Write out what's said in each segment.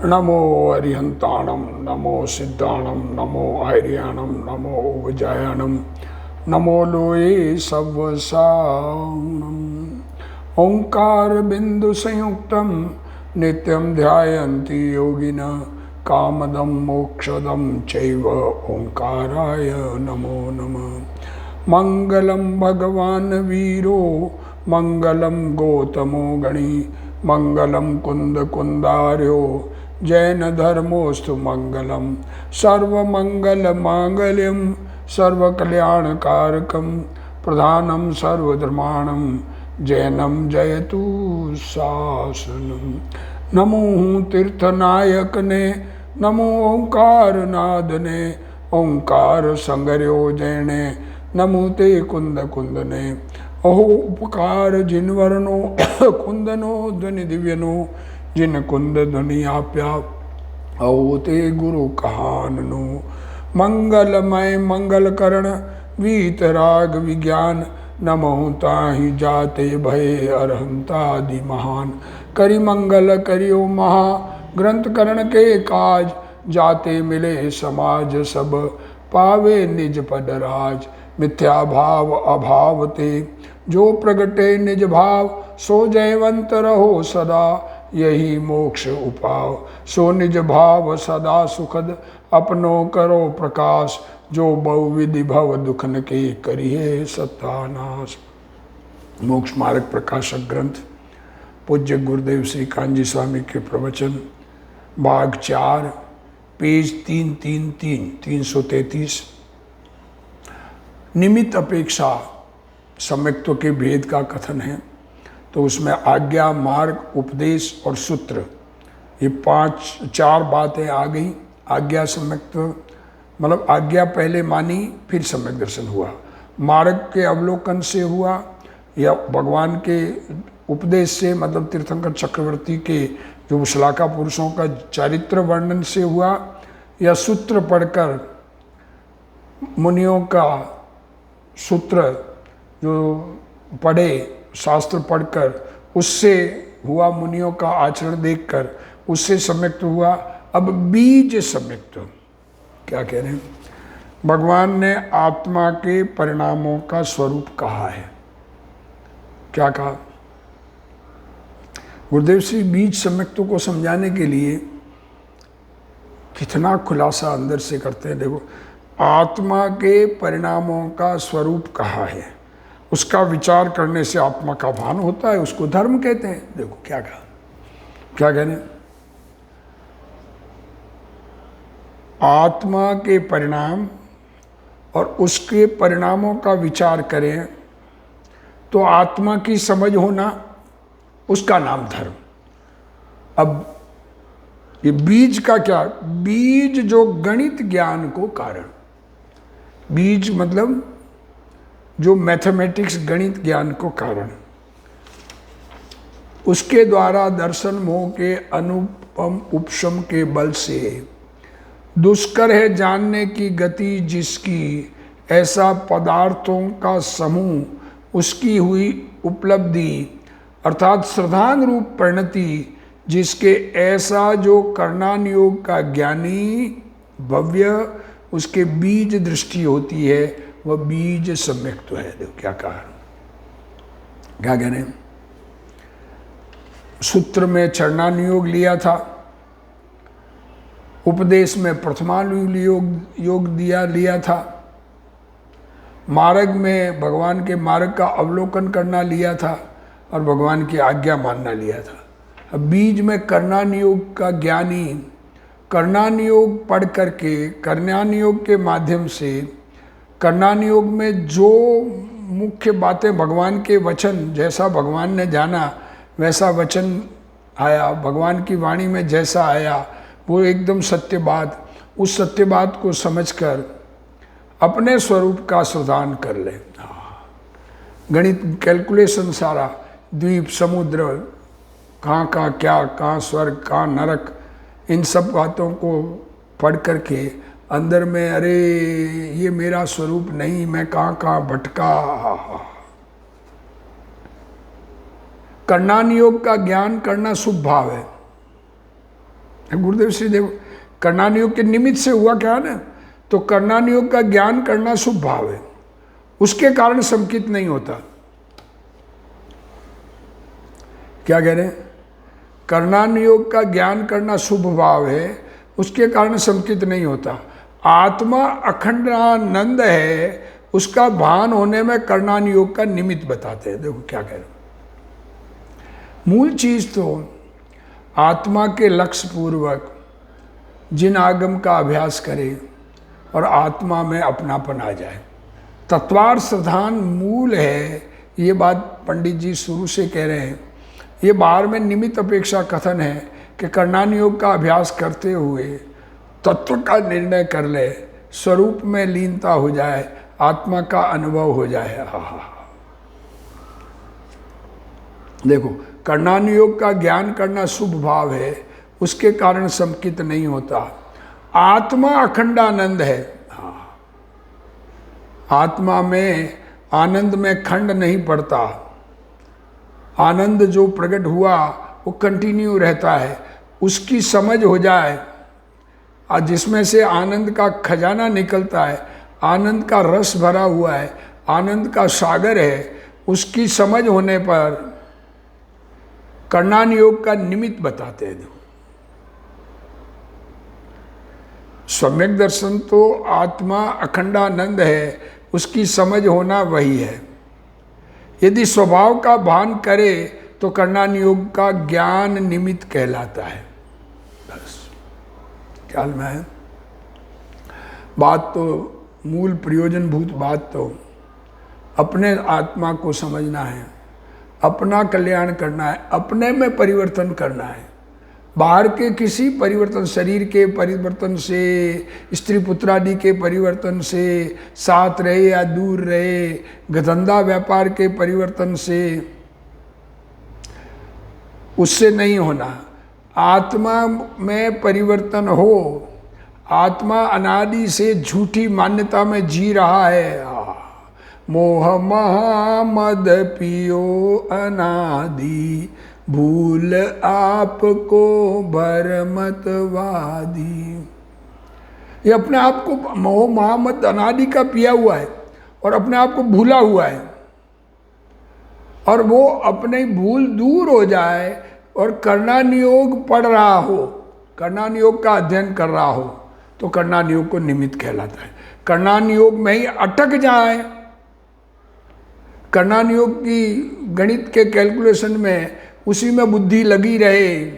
नमो अरिहंताणम, नमो सिद्धाणम, नमो आर्याणम, नमो उपजायणम, नमो लोये सवसानम। ओंकार बिंदु संयुक्तम नित्यं ध्यायन्ति योगिनः कामदं मोक्षदं चैव ओंकाराय नमो नमः। मंगलम भगवान वीरो मंगलम गौतमो गणी मंगलम कुंद कुंदार्यो जैन धर्मोस्तु मंगलम सर्वमंगल मांगल्यम सर्वकल्याणकारकम प्रधानम सर्वधर्माणम जैनम जयतु शासनम। नमो तीर्थनायक ने, नमो ओंकार नाद ने, ओंकार संगर्यो जैने, नमो ते कुंद कुंदने। अहो उपकार जिन वर्णो कुंदनो ध्वनि दिव्यनो, जिन कुंद ध्वनि आप्या अहो ते गुरु कहाननो। मंगलमय मंगल करण वीतराग विज्ञान, नमो ताहि जाते भय अरहंतादि महान। करि मंगल करियो महा ग्रंथ करण के काज, जाते मिले समाज सब पावे निज पद राज। मिथ्या भाव अभाव ते जो प्रगटे निज भाव, सो जयवंत रहो सदा यही मोक्ष उपाव। सो निज भाव सदा सुखद अपनो करो प्रकाश, जो बहुविधि भव दुखन के करिए सत्यानाश। मोक्ष मार्ग प्रकाशक ग्रंथ पूज्य गुरुदेव श्री कांजी स्वामी के प्रवचन, भाग 4, पेज 333। निमित्त अपेक्षा सम्यक्त्व के भेद का कथन है। तो उसमें आज्ञा, मार्ग, उपदेश और सूत्र, ये 4 बातें आ गई। आज्ञा सम्यक्त्व मतलब आज्ञा पहले मानी फिर सम्यक दर्शन हुआ, मार्ग के अवलोकन से हुआ, या भगवान के उपदेश से मतलब तीर्थंकर चक्रवर्ती के जो श्लाघा पुरुषों का चरित्र वर्णन से हुआ, या सूत्र पढ़कर मुनियों का सूत्र जो पढ़े, शास्त्र पढ़कर उससे हुआ, मुनियों का आचरण देखकर उससे सम्यक्त हुआ। अब बीज सम्यक्त क्या कह रहे हैं? भगवान ने आत्मा के परिणामों का स्वरूप कहा है। क्या कहा? गुरुदेव श्री बीज सम्यक्तों को समझाने के लिए कितना खुलासा अंदर से करते हैं। देखो, आत्मा के परिणामों का स्वरूप कहा है, उसका विचार करने से आत्मा का भान होता है, उसको धर्म कहते हैं। देखो क्या कहा, क्या कहने, आत्मा के परिणाम और उसके परिणामों का विचार करें तो आत्मा की समझ होना, उसका नाम धर्म। अब ये बीज का क्या? बीज जो गणित ज्ञान को कारण, बीज मतलब जो मैथमेटिक्स गणित ज्ञान को कारण, उसके द्वारा दर्शन मोह के अनुपम उपशम के बल से दुष्कर है जानने की गति जिसकी, ऐसा पदार्थों का समूह उसकी हुई उपलब्धि, अर्थात श्रद्धान रूप परिणति जिसके, ऐसा जो कर्णानुयोग का ज्ञानी भव्य उसके बीज दृष्टि होती है, वह बीज सम्यक्त्व है। देखो क्या कहा, क्या कह रहे हैं? सूत्र में चरणानुयोग लिया था, उपदेश में प्रथमानुयोग लिया था, मार्ग में भगवान के मार्ग का अवलोकन करना लिया था, और भगवान की आज्ञा मानना लिया था। अब बीज में कर्णानुयोग का ज्ञानी कर्णानुयोग पढ़ करके, कर्णानुयोग के माध्यम से, कर्णानुयोग में जो मुख्य बातें भगवान के वचन, जैसा भगवान ने जाना वैसा वचन आया, भगवान की वाणी में जैसा आया वो एकदम सत्य बात, उस सत्य बात को समझकर अपने स्वरूप का श्रद्धान कर ले। गणित कैलकुलेशन सारा, द्वीप समुद्र, कहाँ कहाँ क्या, कहाँ स्वर्ग कहाँ नरक, इन सब बातों को पढ़ करके अंदर में, अरे ये मेरा स्वरूप नहीं, मैं कहाँ कहाँ भटका। कर्णानुयोग का ज्ञान करना शुभ भाव है, गुरुदेव श्री देखो करणान योग के निमित्त से हुआ क्या ना, तो करणान योग का ज्ञान करना शुभ भाव है, उसके कारण संकित नहीं होता। क्या कह रहे हैं? करणान योग का ज्ञान करना शुभ भाव है, उसके कारण संकित नहीं होता। आत्मा अखंडानंद है, उसका भान होने में करणान योग का निमित्त बताते हैं। देखो क्या कह रहे हैं, मूल चीज तो आत्मा के लक्ष्य पूर्वक जिन आगम का अभ्यास करे और आत्मा में अपनापन आ जाए, तत्वार्थ प्रधान मूल है। ये बात पंडित जी शुरू से कह रहे हैं। ये बाहर में निमित्त अपेक्षा कथन है कि करणान योग का अभ्यास करते हुए तत्व का निर्णय कर ले, स्वरूप में लीनता हो जाए, आत्मा का अनुभव हो जाए। देखो करणान योग का ज्ञान करना शुभ भाव है, उसके कारण संकित नहीं होता। आत्मा अखंडानंद है, आत्मा में आनंद में खंड नहीं पड़ता। आनंद जो प्रकट हुआ वो कंटिन्यू रहता है, उसकी समझ हो जाए, और जिसमें से आनंद का खजाना निकलता है, आनंद का रस भरा हुआ है, आनंद का सागर है, उसकी समझ होने पर करणान योग का निमित्त बताते हैं। सम्यक दर्शन तो आत्मा अखंडानंद है, उसकी समझ होना वही है। यदि स्वभाव का भान करे तो करणान योग का ज्ञान निमित्त कहलाता है। बस ख्याल में है बात। तो मूल प्रयोजनभूत बात तो अपने आत्मा को समझना है, अपना कल्याण करना है, अपने में परिवर्तन करना है। बाहर के किसी परिवर्तन, शरीर के परिवर्तन से, स्त्री पुत्रादि के परिवर्तन से, साथ रहे या दूर रहे, धंधा व्यापार के परिवर्तन से, उससे नहीं होना। आत्मा में परिवर्तन हो। आत्मा अनादि से झूठी मान्यता में जी रहा है। मोह महामद पियो अनादि, भूल आपको भरमतवादी। ये अपने आप को मोह महामद अनादि का पिया हुआ है और अपने आप को भूला हुआ है, और वो अपने भूल दूर हो जाए और करणान योग पढ़ रहा हो, करणान योग का अध्ययन कर रहा हो, तो करणान योग को निमित्त कहलाता है। करणान योग में ही अटक जाए, करणान योग की गणित के कैलकुलेशन में उसी में बुद्धि लगी रहे,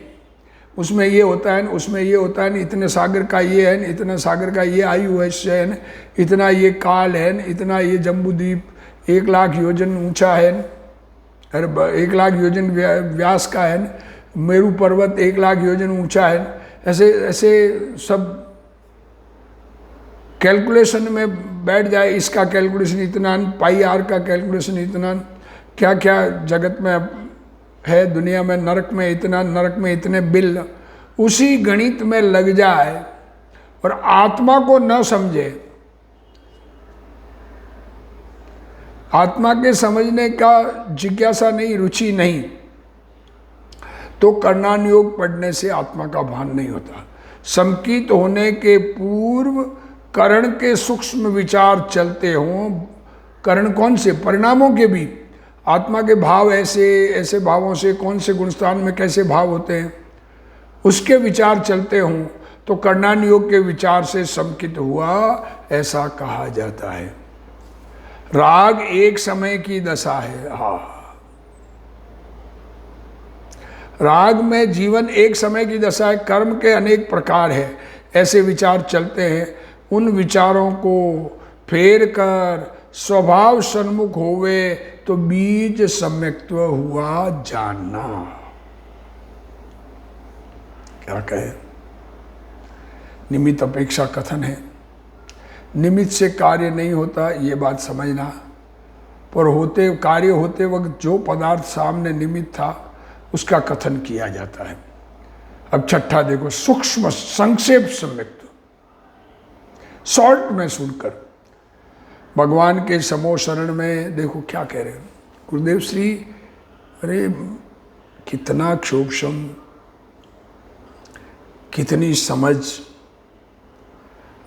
उसमें ये होता है, उसमें ये होता है, इतने सागर का ये है, इतना सागर का ये आयु है, इतना ये काल है, इतना ये जम्बूद्वीप 1 लाख योजन ऊंचा है, अरे 1 लाख योजन व्यास का है, मेरू पर्वत 1 लाख योजन ऊंचा है। ऐसे ऐसे सब कैलकुलेशन में बैठ जाए, इसका कैलकुलेशन इतना, पाई आर का कैलकुलेशन इतना, क्या क्या जगत में है, दुनिया में, नरक में इतना, नरक में इतने बिल, उसी गणित में लग जाए और आत्मा को न समझे, आत्मा के समझने का जिज्ञासा नहीं, रुचि नहीं, तो करणान योग पढ़ने से आत्मा का भान नहीं होता। संकित होने के पूर्व करण के सूक्ष्म विचार चलते हों, करण कौन से? परिणामों के भी, आत्मा के भाव ऐसे ऐसे भावों से कौन से गुणस्थान में कैसे भाव होते हैं, उसके विचार चलते हों, तो करणान योग के विचार से संकित हुआ, ऐसा कहा जाता है। राग एक समय की दशा है। राग में जीवन एक समय की दशा है, कर्म के अनेक प्रकार है, ऐसे विचार चलते हैं। उन विचारों को फेर कर स्वभाव सन्मुख होवे तो बीज सम्यक्त्व हुआ जानना। क्या कहे? निमित्त अपेक्षा कथन है। निमित्त से कार्य नहीं होता, ये बात समझना। पर कार्य होते वक्त जो पदार्थ सामने निमित्त था उसका कथन किया जाता है। अब छठा देखो, सूक्ष्म संक्षेप सम्यक्त्व, शॉर्ट में सुनकर भगवान के समो शरण में देखो क्या कह रहे हैं गुरुदेव श्री। अरे कितना क्षोभम, कितनी समझ।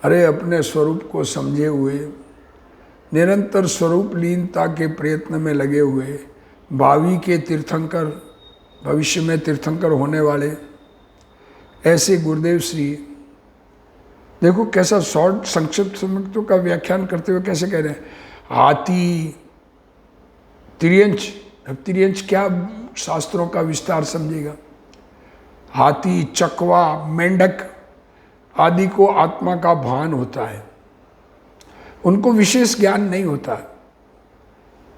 अरे अपने स्वरूप को समझे हुए, निरंतर स्वरूप लीनता के प्रयत्न में लगे हुए, भावी के तीर्थंकर, भविष्य में तीर्थंकर होने वाले ऐसे गुरुदेव श्री, देखो कैसा शॉर्ट संक्षिप्त समर्थों का व्याख्यान करते हुए कैसे कह रहे हैं, हाथी तिर्यंच। अब तिर्यंच क्या शास्त्रों का विस्तार समझेगा। हाथी, चकवा, मेंढक आदि को आत्मा का भान होता है, उनको विशेष ज्ञान नहीं होता।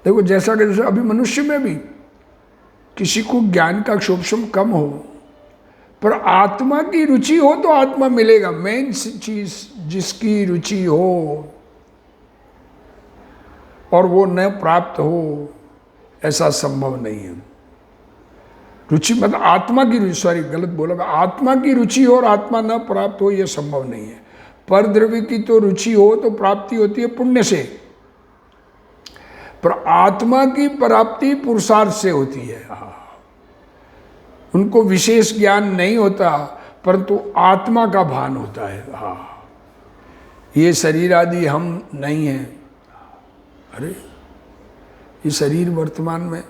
देखो जैसा कि जैसे अभी मनुष्य में भी किसी को ज्ञान का क्षोभशम कम हो, पर आत्मा की रुचि हो तो आत्मा मिलेगा। मेन चीज जिसकी रुचि हो और वो न प्राप्त हो, ऐसा संभव नहीं है। रुचि मतलब आत्मा की रुचि, सॉरी गलत बोला, आत्मा की रुचि हो और आत्मा न प्राप्त हो, यह संभव नहीं है। पर द्रव्य की तो रुचि हो तो प्राप्ति होती है पुण्य से, पर आत्मा की प्राप्ति पुरुषार्थ से होती है। उनको विशेष ज्ञान नहीं होता, परंतु आत्मा का भान होता है। ये शरीर आदि हम नहीं हैं। अरे ये शरीर वर्तमान में,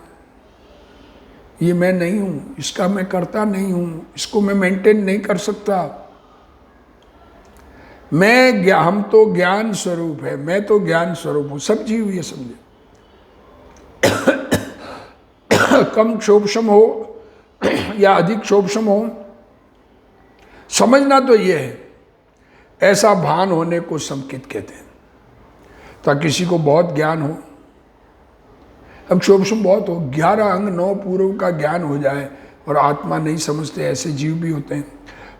ये मैं नहीं हूं, इसका मैं करता नहीं हूं, इसको मैं मेंटेन नहीं कर सकता। हम तो ज्ञान स्वरूप है, मैं तो ज्ञान स्वरूप हूं। सब जीव ये समझे। कम क्षोभशम हो या अधिक क्षोभशम हो, समझना तो ये है, ऐसा भान होने को संकित कहते हैं। ताकि किसी को बहुत ज्ञान हो, अब क्षोभशम बहुत हो, 11 अंग 9 पूर्व का ज्ञान हो जाए और आत्मा नहीं समझते, ऐसे जीव भी होते हैं।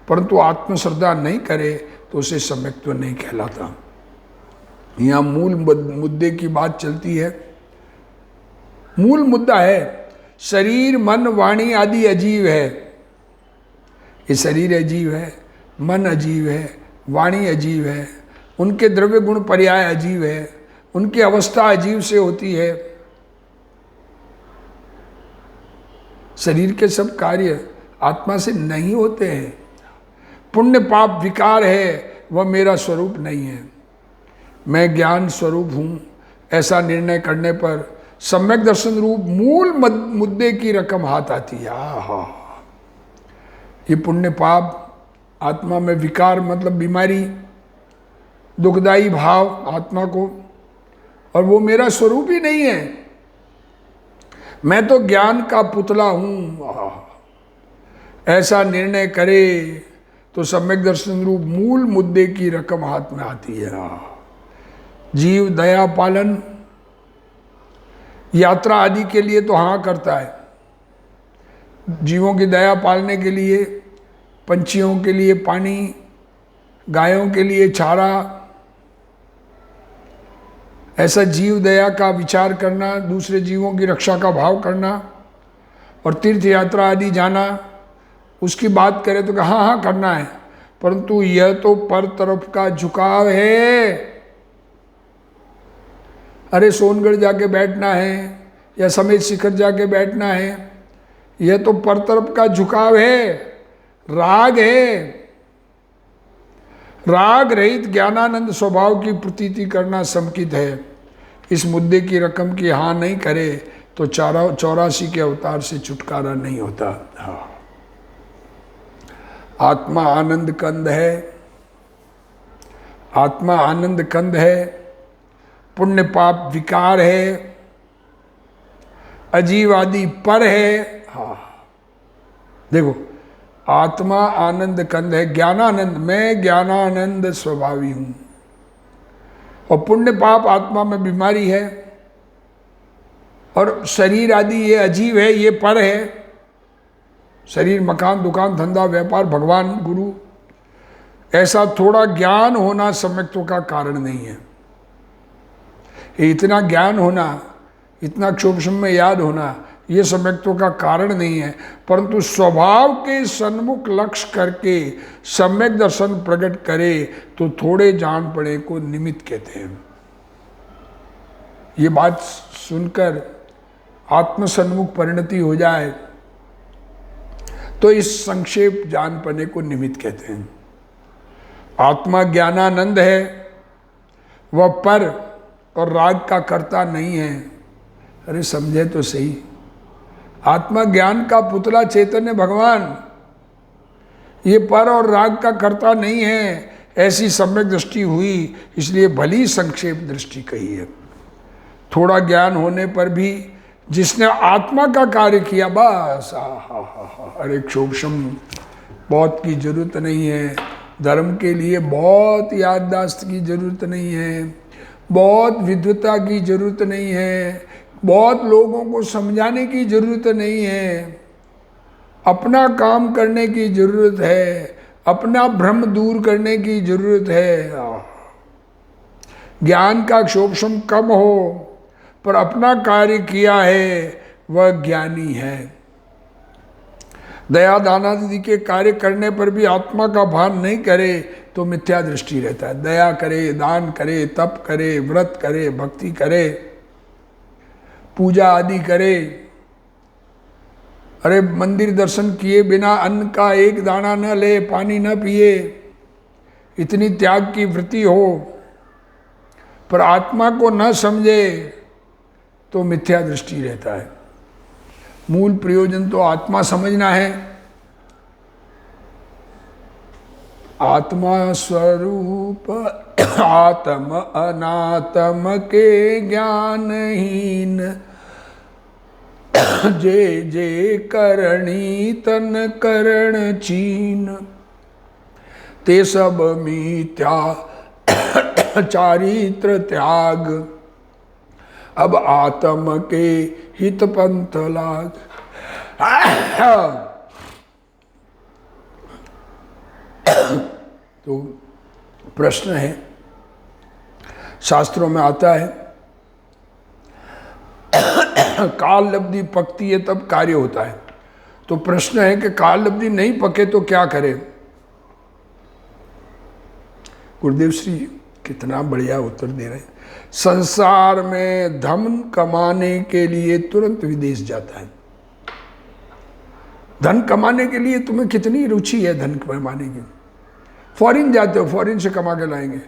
परंतु आत्मश्रद्धा नहीं करे तो उसे सम्यक्त्व नहीं कहलाता। यहाँ मूल मुद्दे की बात चलती है। मूल मुद्दा है शरीर, मन, वाणी आदि अजीव है। ये शरीर अजीव है, मन अजीव है, वाणी अजीव है, उनके द्रव्य गुण पर्याय अजीव है, उनकी अवस्था अजीव से होती है। शरीर के सब कार्य आत्मा से नहीं होते हैं। पुण्य पाप विकार है, वह मेरा स्वरूप नहीं है। मैं ज्ञान स्वरूप हूँ, ऐसा निर्णय करने पर सम्यक दर्शन रूप मूल मुद्दे की रकम हाथ आती है। ये पुण्य पाप आत्मा में विकार मतलब बीमारी, दुखदाई भाव आत्मा को, और वो मेरा स्वरूप ही नहीं है। मैं तो ज्ञान का पुतला हूं, ऐसा निर्णय करे तो सम्यक दर्शन रूप मूल मुद्दे की रकम हाथ में आती है। जीव दया पालन यात्रा आदि के लिए तो हाँ करता है, जीवों की दया पालने के लिए, पंछियों के लिए पानी, गायों के लिए चारा, ऐसा जीव दया का विचार करना, दूसरे जीवों की रक्षा का भाव करना, और तीर्थ यात्रा आदि जाना, उसकी बात करें तो हाँ हाँ करना है। परंतु यह तो पर तरफ का झुकाव है। अरे सोनगढ़ जाके बैठना है या समेत शिखर जाके बैठना है, यह तो पर तरफ का झुकाव है, राग है। राग रहित ज्ञानानंद स्वभाव की प्रतीति करना संकित है। इस मुद्दे की रकम की हाँ नहीं करे तो 84 के अवतार से छुटकारा नहीं होता। आत्मा आनंद कंद है, आत्मा आनंद कंद है, पुण्य पाप विकार है, अजीव आदि पर है। देखो आत्मा आनंद कंद है, ज्ञानानंद, मैं ज्ञानानंद स्वभावी हूं, और पुण्य पाप आत्मा में बीमारी है, और शरीर आदि ये अजीव है, ये पर है। शरीर, मकान, दुकान, धंधा, व्यापार, भगवान, गुरु, ऐसा थोड़ा ज्ञान होना सम्यक्त्व का कारण नहीं है। इतना ज्ञान होना, इतना क्षोभशम में याद होना, ये सम्यक्त्व का कारण नहीं है। परंतु स्वभाव के सन्मुख लक्ष्य करके सम्यक दर्शन प्रकट करे तो थोड़े जान पड़े को निमित्त कहते हैं। ये बात सुनकर आत्मसन्मुख परिणति हो जाए तो इस संक्षेप जान पाने को निमित्त कहते हैं। आत्मा ज्ञानानंद है, वह पर और राग का कर्ता नहीं है। अरे समझे तो सही, आत्मा ज्ञान का पुतला चैतन्य भगवान ये पर और राग का कर्ता नहीं है, ऐसी सम्यक दृष्टि हुई, इसलिए भली संक्षेप दृष्टि कही है। थोड़ा ज्ञान होने पर भी जिसने आत्मा का कार्य किया, बस अरे क्षोभशम, बहुत की जरूरत नहीं है, धर्म के लिए बहुत याददाश्त की जरूरत नहीं है, बहुत विद्वता की जरूरत नहीं है, बहुत लोगों को समझाने की जरूरत नहीं है, अपना काम करने की जरूरत है, अपना भ्रम दूर करने की जरूरत है। ज्ञान का क्षोभशम कम हो पर अपना कार्य किया है, वह ज्ञानी है। दया दानादि के कार्य करने पर भी आत्मा का भान नहीं करे तो मिथ्या दृष्टि रहता है। दया करे, दान करे, तप करे, व्रत करे, भक्ति करे, पूजा आदि करे, अरे मंदिर दर्शन किए बिना अन्न का एक दाना न ले, पानी न पिए, इतनी त्याग की वृत्ति हो, पर आत्मा को न समझे तो मिथ्या दृष्टि रहता है। मूल प्रयोजन तो आत्मा समझना है। आत्मा स्वरूप आत्म अनात्म के ज्ञानहीन, जे जे करणी तन करण चीन, ते सब मिथ्या चारित्र त्याग, अब आत्म के हित पंथ लाग। तो प्रश्न है, शास्त्रों में आता है काल लब्धि पकती है तब कार्य होता है। तो प्रश्न है कि काल लब्धि नहीं पके तो क्या करें? गुरुदेव श्री कितना बढ़िया उत्तर दे रहे हैं। संसार में धन कमाने के लिए तुरंत विदेश जाता है। धन कमाने के लिए तुम्हें कितनी रुचि है धन कमाने की? फॉरेन जाते हो, फॉरेन से कमा के लाएंगे,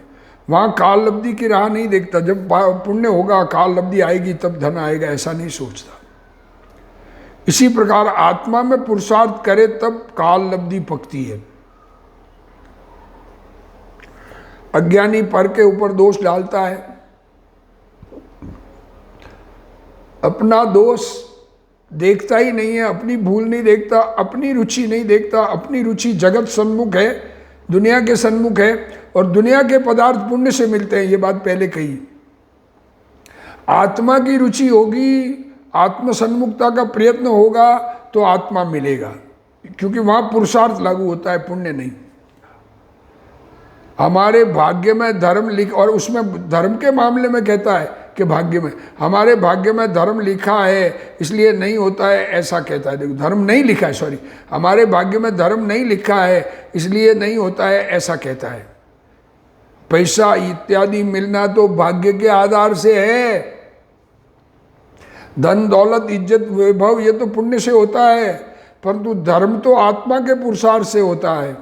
वहाँ काल लब्धि की राह नहीं देखता। जब पुण्य होगा, काल लब्धि आएगी तब धन आएगा, ऐसा नहीं सोचता। इसी प्रकार आत्मा में पुरुषार्थ करे तब काल लब्धि पकती है। अज्ञानी पर के ऊपर दोष डालता है, अपना दोष देखता ही नहीं है, अपनी भूल नहीं देखता, अपनी रुचि नहीं देखता। अपनी रुचि जगत सन्मुख है, दुनिया के सन्मुख है, और दुनिया के पदार्थ पुण्य से मिलते हैं, ये बात पहले कही। आत्मा की रुचि होगी, आत्म सन्मुखता का प्रयत्न होगा तो आत्मा मिलेगा, क्योंकि वहाँ पुरुषार्थ लागू होता है, पुण्य नहीं। हमारे भाग्य में धर्म लिख, और उसमें धर्म के मामले में कहता है कि भाग्य में, हमारे भाग्य में धर्म लिखा है इसलिए नहीं होता है, ऐसा कहता है। देखो, धर्म नहीं लिखा है, सॉरी, हमारे भाग्य में धर्म नहीं लिखा है इसलिए नहीं होता है, ऐसा कहता है। पैसा इत्यादि मिलना तो भाग्य के आधार से है। धन दौलत इज्जत वैभव ये तो पुण्य से होता है, परंतु धर्म तो आत्मा के पुरुषार्थ से होता है।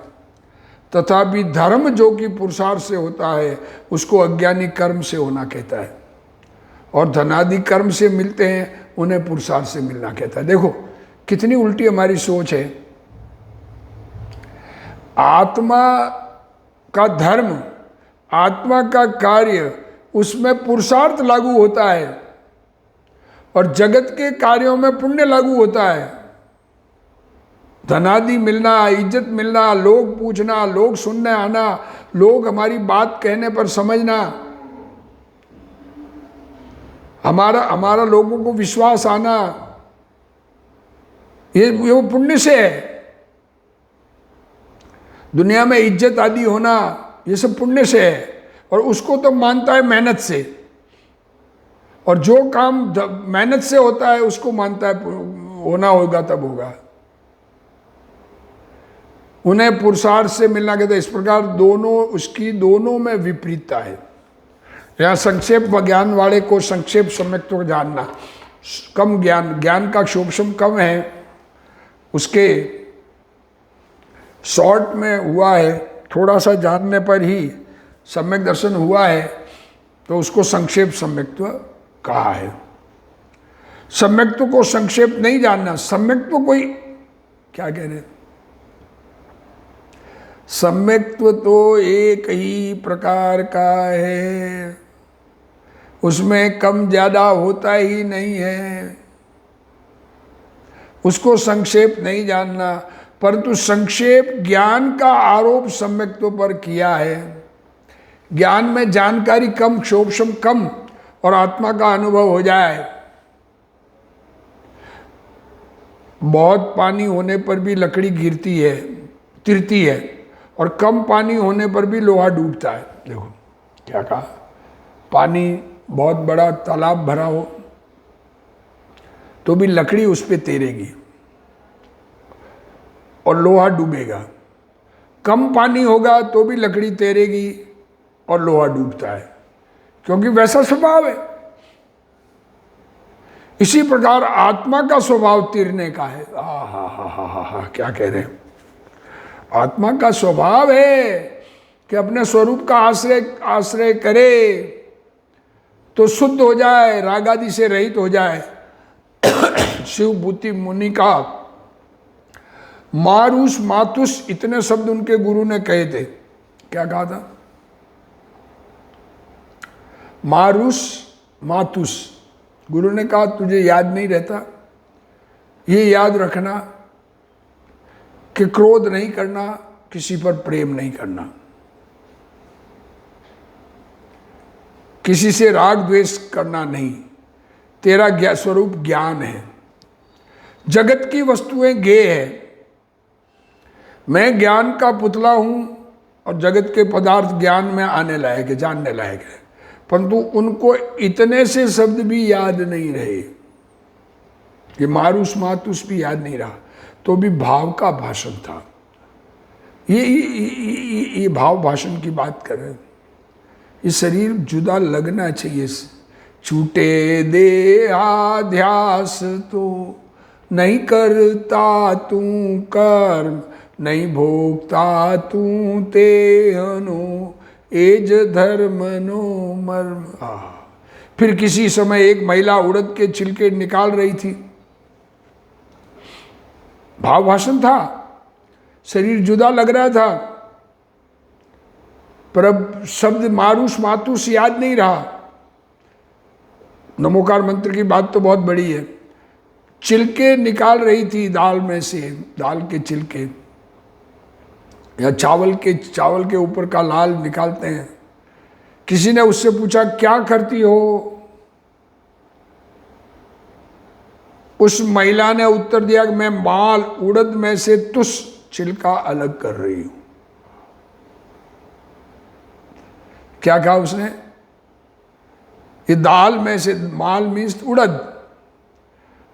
तथापि धर्म जो कि पुरुषार्थ से होता है उसको अज्ञानी कर्म से होना कहता है, और धनादि कर्म से मिलते हैं उन्हें पुरुषार्थ से मिलना कहता है। देखो कितनी उल्टी हमारी सोच है। आत्मा का धर्म, आत्मा का कार्य, उसमें पुरुषार्थ लागू होता है, और जगत के कार्यों में पुण्य लागू होता है। धनादि मिलना, इज्जत मिलना, लोग पूछना, लोग सुनने आना, लोग हमारी बात कहने पर समझना, हमारा लोगों को विश्वास आना, ये वो पुण्य से है। दुनिया में इज्जत आदि होना ये सब पुण्य से है, और उसको तो मानता है मेहनत से, और जो काम मेहनत से होता है उसको मानता है होना होगा तब होगा। उन्हें पुरुषार्थ से मिलना कहते हैं। इस प्रकार दोनों में विपरीतता है। यहाँ संक्षेप व ज्ञान वाले को संक्षेप सम्यक तो जानना, कम ज्ञान का क्षोभशम कम है, उसके शॉर्ट में हुआ है, थोड़ा सा जानने पर ही सम्यक दर्शन हुआ है, तो उसको संक्षेप सम्यक्त्व कहा है। सम्यक्त्व को संक्षेप नहीं जानना। सम्यक्त्व कोई क्या कह रहे, सम्यक्त्व तो एक ही प्रकार का है, उसमें कम ज्यादा होता ही नहीं है, उसको संक्षेप नहीं जानना। परंतु संक्षेप ज्ञान का आरोप सम्यक्त्व पर किया है। ज्ञान में जानकारी कम, क्षोभशम कम, और आत्मा का अनुभव हो जाए। बहुत पानी होने पर भी लकड़ी गिरती है, तिरती है, और कम पानी होने पर भी लोहा डूबता है। देखो क्या कहा, पानी बहुत बड़ा तालाब भरा हो तो भी लकड़ी उस पे तैरेगी और लोहा डूबेगा। कम पानी होगा तो भी लकड़ी तैरेगी और लोहा डूबता है, क्योंकि वैसा स्वभाव है। इसी प्रकार आत्मा का स्वभाव तैरने का है। हा क्या कह रहे हैं, आत्मा का स्वभाव है कि अपने स्वरूप का आश्रय करे तो शुद्ध हो जाए, राग आदि से रहित हो जाए। शिवभूति मुनि का मारुष मातुस, इतने शब्द उनके गुरु ने कहे थे। क्या कहा था? मारुष मातुस। गुरु ने कहा तुझे याद नहीं रहता, ये याद रखना कि क्रोध नहीं करना, किसी पर प्रेम नहीं करना, किसी से राग द्वेष करना नहीं। तेरा स्वरूप ज्ञान है, जगत की वस्तुएं गेय है। मैं ज्ञान का पुतला हूं और जगत के पदार्थ ज्ञान में आने लायक है, जानने लायक है, परंतु उनको इतने से शब्द भी याद नहीं रहे। ये मारुष मातुस भी याद नहीं रहा, तो भी भाव का भाषण था। ये भाव भाषण की बात कर रहे हैं। ये शरीर जुदा लगना चाहिए। छूटे देहाध्यास तो नहीं करता तू कर्म, नहीं भोगता तू तेहनो एज धर्मनो मर्म। फिर किसी समय एक महिला उड़द के छिलके निकाल रही थी। भाव भाषण था, शरीर जुदा लग रहा था, पर अब शब्द मारुष मातुस याद नहीं रहा। नमोकार मंत्र की बात तो बहुत बड़ी है। छिलके निकाल रही थी दाल में से, दाल के छिलके, या चावल के ऊपर का लाल निकालते हैं। किसी ने उससे पूछा क्या करती हो? उस महिला ने उत्तर दिया कि मैं माल उड़द में से तुस छिलका अलग कर रही हूं। क्या कहा उसने? ये दाल में से, माल मीन्स उड़द,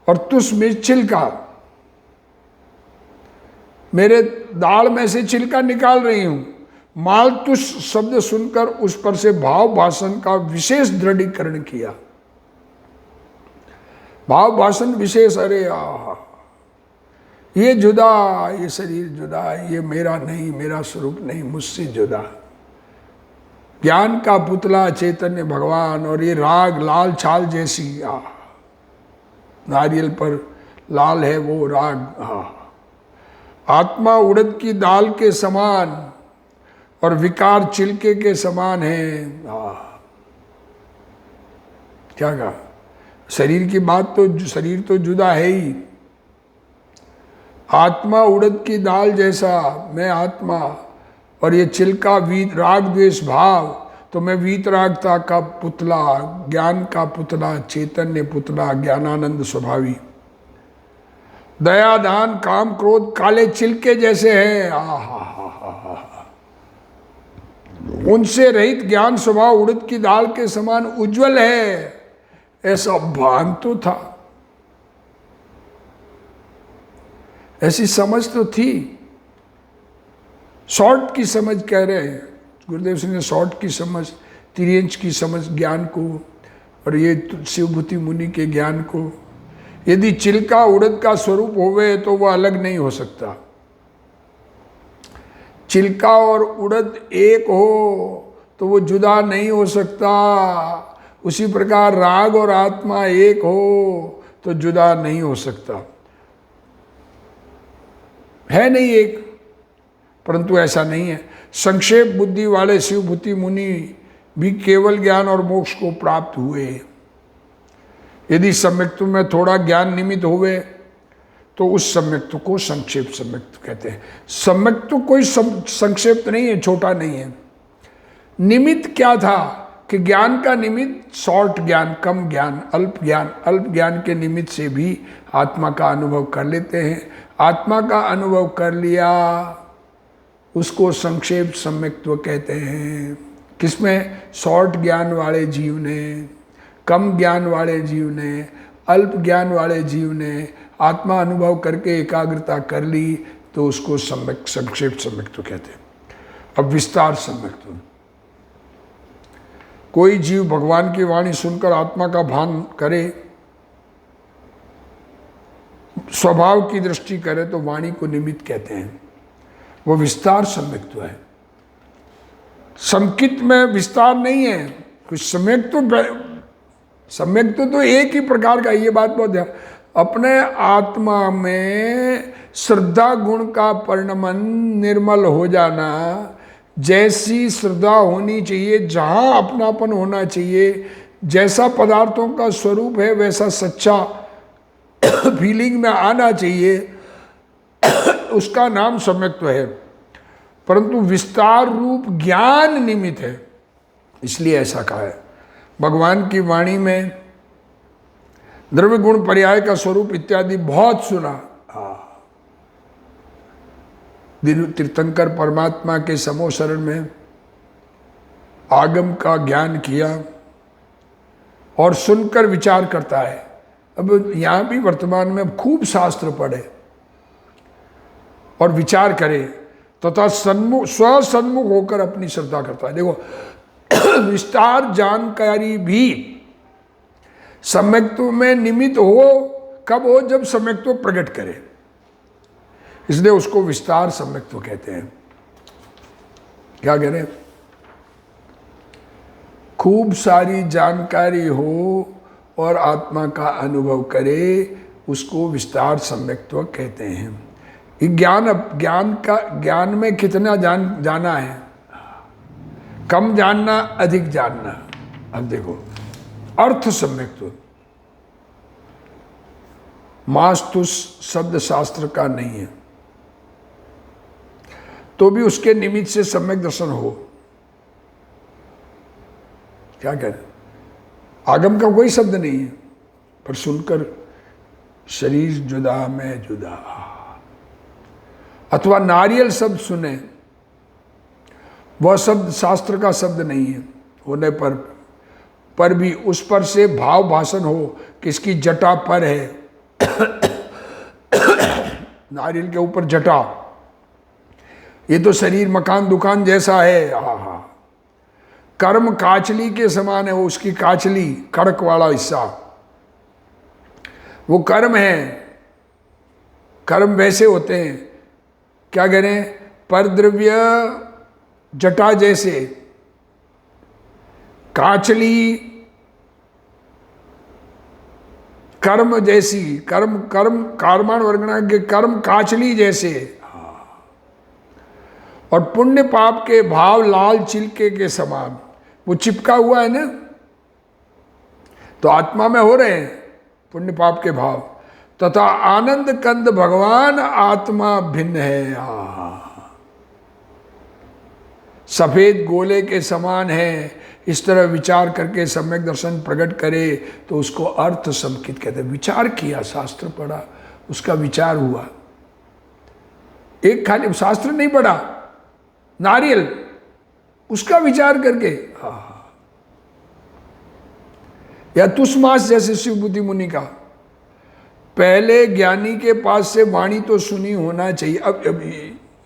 और तुस मीन्स छिलका। मेरे दाल में से छिलका निकाल रही हूं। माल तुस शब्द सुनकर उस पर से भाव भाषण का विशेष दृढ़ीकरण किया। भाव भाषण विशेष, अरे ये जुदा, ये शरीर जुदा, ये मेरा नहीं, मेरा स्वरूप नहीं, मुझसे जुदा। ज्ञान का पुतला चैतन्य भगवान, और ये राग लाल छाल जैसी, नारियल पर लाल है वो राग। आत्मा उड़द की दाल के समान और विकार छिलके के समान है। क्या कहा? शरीर की बात तो, शरीर तो जुदा है ही। आत्मा उड़द की दाल जैसा, मैं आत्मा, और ये छिलका राग द्वेष भाव, तो मैं वीतरागता का पुतला, ज्ञान का पुतला, चैतन्य पुतला, ज्ञानानंद स्वभावी। दया दान काम क्रोध काले छिलके जैसे हैं। उनसे रहित ज्ञान स्वभाव उड़द की दाल के समान उज्जवल है, ऐसा भान तो था, ऐसी समझ तो थी। शॉर्ट की समझ कह रहे हैं गुरुदेव सिंह ने, शॉर्ट की समझ, तिर्यंच की समझ ज्ञान को, और ये शिवभूति मुनि के ज्ञान को। यदि छिलका उड़द का स्वरूप होवे तो वह अलग नहीं हो सकता। चिल्का और उड़द एक हो तो वो जुदा नहीं हो सकता, उसी प्रकार राग और आत्मा एक हो तो जुदा नहीं हो सकता। है नहीं एक, परंतु ऐसा नहीं है। संक्षेप बुद्धि वाले शिवभूति मुनि भी केवल ज्ञान और मोक्ष को प्राप्त हुए। यदि सम्यक्त्व में थोड़ा ज्ञान निमित्त हुए तो उस सम्यक्त्व को संक्षेप सम्यक्त्व कहते हैं। सम्यक्त्व कोई संक्षेप नहीं है, छोटा नहीं है। निमित्त क्या था कि ज्ञान का निमित्त शॉर्ट ज्ञान, कम ज्ञान, अल्प ज्ञान। अल्प ज्ञान के निमित्त से भी आत्मा का अनुभव कर लेते हैं। आत्मा का अनुभव कर लिया उसको संक्षेप सम्यक्त्व कहते हैं। किसमें? शॉर्ट ज्ञान वाले जीव ने, कम ज्ञान वाले जीव ने, अल्प ज्ञान वाले जीव ने आत्मा अनुभव करके एकाग्रता कर ली तो उसको संक्षेप सम्यक्त्व कहते हैं। अब विस्तार सम्यक्त्व। कोई जीव भगवान की वाणी सुनकर आत्मा का भान करे, स्वभाव की दृष्टि करे तो वाणी को निमित्त कहते हैं। वो विस्तार सम्यक्त्व है। संकित में विस्तार नहीं है, कुछ सम्यक्त्व तो एक ही प्रकार का। ये बात बहुत ध्यान, अपने आत्मा में श्रद्धा गुण का परिणमन निर्मल हो जाना, जैसी श्रद्धा होनी चाहिए, जहाँ अपनापन होना चाहिए, जैसा पदार्थों का स्वरूप है वैसा सच्चा फीलिंग में आना चाहिए, उसका नाम सम्यक्त्व है। परंतु विस्तार रूप ज्ञान निमित्त है, इसलिए ऐसा कहा है। भगवान की वाणी में द्रव्य गुण पर्याय का स्वरूप इत्यादि बहुत सुना। तीर्थंकर परमात्मा के समो शरण में आगम का ज्ञान किया और सुनकर विचार करता है। अब यहाँ भी वर्तमान में खूब शास्त्र पढ़े और विचार करे तथा स्वसन्मुख होकर अपनी श्रद्धा करता है। देखो विस्तार जानकारी भी सम्यक्त्व में निमित्त हो, कब हो? जब सम्यक्त्व प्रकट करे, इसलिए उसको विस्तार सम्यक्त्व कहते हैं। क्या कह रहे हैं? खूब सारी जानकारी हो और आत्मा का अनुभव करे, उसको विस्तार सम्यक्त्व कहते हैं। ज्ञान में कितना जाना है? कम जानना, अधिक जानना। अब देखो अर्थ सम्यक्त्व, मास्तुस शब्द शास्त्र का नहीं है, तो भी उसके निमित्त से सम्यक दर्शन हो। क्या कह रहे? आगम का कोई शब्द नहीं है, पर सुनकर शरीर जुदा मैं जुदा, अथवा नारियल शब्द सुने, वह शब्द शास्त्र का शब्द नहीं है होने पर भी उस पर से भाव भाषण हो कि इसकी जटा पर है। नारियल के ऊपर जटा, ये तो शरीर मकान दुकान जैसा है। हाँ, कर्म काचली के समान है, वो उसकी काचली कड़क वाला हिस्सा वो कर्म है। कर्म वैसे होते हैं, क्या करें, परद्रव्य जटा जैसे, काचली कर्म जैसी, कर्म कर्माण वर्गणा के कर्म काचली जैसे, और पुण्य पाप के भाव लाल चिलके के समान, वो चिपका हुआ है ना, तो आत्मा में हो रहे हैं पुण्य पाप के भाव। तथा आनंद कंद भगवान आत्मा भिन्न है। सफेद गोले के समान है, इस तरह विचार करके सम्यक दर्शन प्रकट करे तो उसको अर्थ संकित कहते हैं। विचार किया, शास्त्र पढ़ा, उसका विचार हुआ। एक खाली शास्त्र नहीं पढ़ा, नारियल उसका विचार करके, या तुषमास जैसे शिवभूति मुनि का, पहले ज्ञानी के पास से वाणी तो सुनी होना चाहिए। अब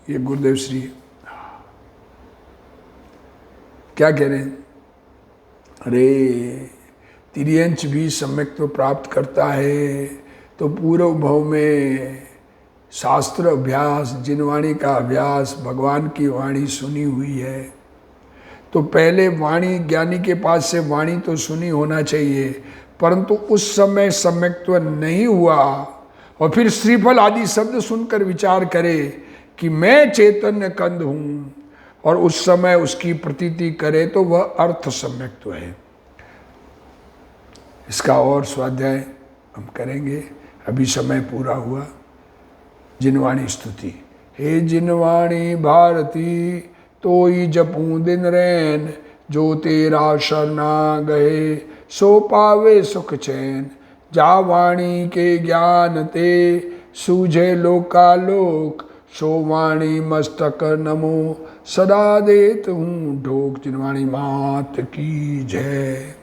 ये गुरुदेव श्री क्या कह रहे हैं? अरे तिर्यंच भी सम्यक तो प्राप्त करता है तो पूर्व भाव में शास्त्र अभ्यास, जिन वाणी का अभ्यास, भगवान की वाणी सुनी हुई है। तो पहले वाणी, ज्ञानी के पास से वाणी तो सुनी होना चाहिए, परंतु उस समय सम्यक्त्व नहीं हुआ, और फिर श्रीफल आदि शब्द सुनकर विचार करे कि मैं चैतन्य कंद हूँ, और उस समय उसकी प्रतीति करे, तो वह अर्थ सम्यक्त्व है। इसका और स्वाध्याय हम करेंगे, अभी समय पूरा हुआ। जिनवाणी स्तुति। हे जिनवाणी भारती, तोई जपूं दिन रैन, जो तेरा शरणा गए, सो पावे सुख चैन। जा वाणी के ज्ञान ते, सूझे लोकालोक, सो वाणी मस्तक नमो, सदा देत हूँ ढोक। जिनवाणी मात की जय।